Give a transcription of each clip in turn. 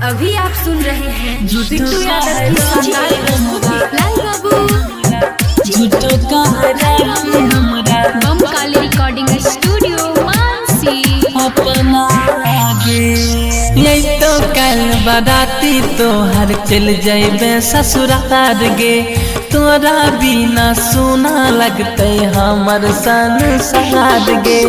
अभी आप सुन रहे हैं बिट्टू यादव की शानदार प्रस्तुति। लाल बाबू बम काली रिकॉर्डिंग स्टूडियो मानसी। यही तो कल बराती तोहर चल जाइबे ससुराल गे, तोरा बिना सोना लगते हमर संसार गे।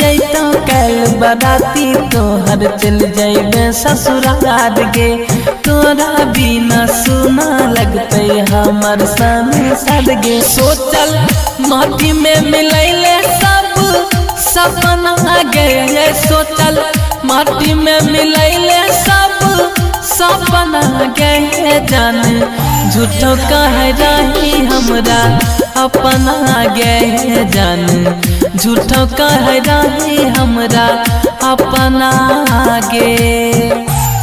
यही तो कल बराती तोहर चल जाइबे ससुराल गे, तोरा बिना सोना लगते हमर संसार गे। सोचल माटी में मिलैले सब सपना गे, सोचल माटी में मिलैले सब सपना गे। जान झूठो कह रही हमरा अपना गे, जान झूठो कह रही हमरा अपना गे,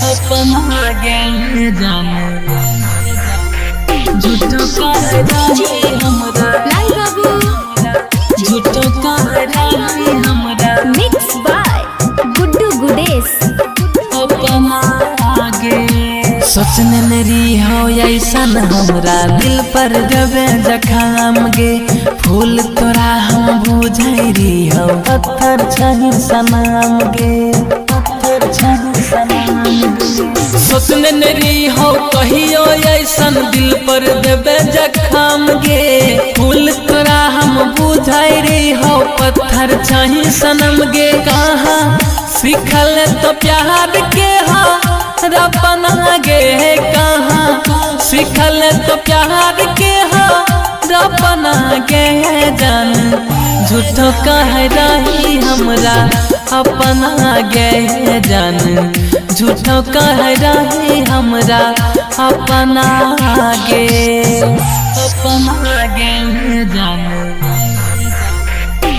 अपना गे। जान झूठो कह रही हमरा, लाल बाबू झूठो कह रही हमरा मिक्स बाय गुड्डू गुडेश। सोचने मेरी हो ऐसन हमरा दिल पर जबे जखाम गे, फूल तोरा हम बुझैरी हो पत्थर छही सनाम गे, पत्थर छही सनाम गे। सोचने मेरी हो कहियो ऐसन दिल पर जबे जखाम गे, फूल तोरा हम बुझैरी हो पत्थर छही सनम गे। कहाँ सीखल तो प्यार के हा रपना गे, कहाँ सीखल तो प्यार के हा रपना गे। जान झूठो कह रही हमरा अपना गे, जान झूठो कह रही हमरा अपना गे, अपना गे।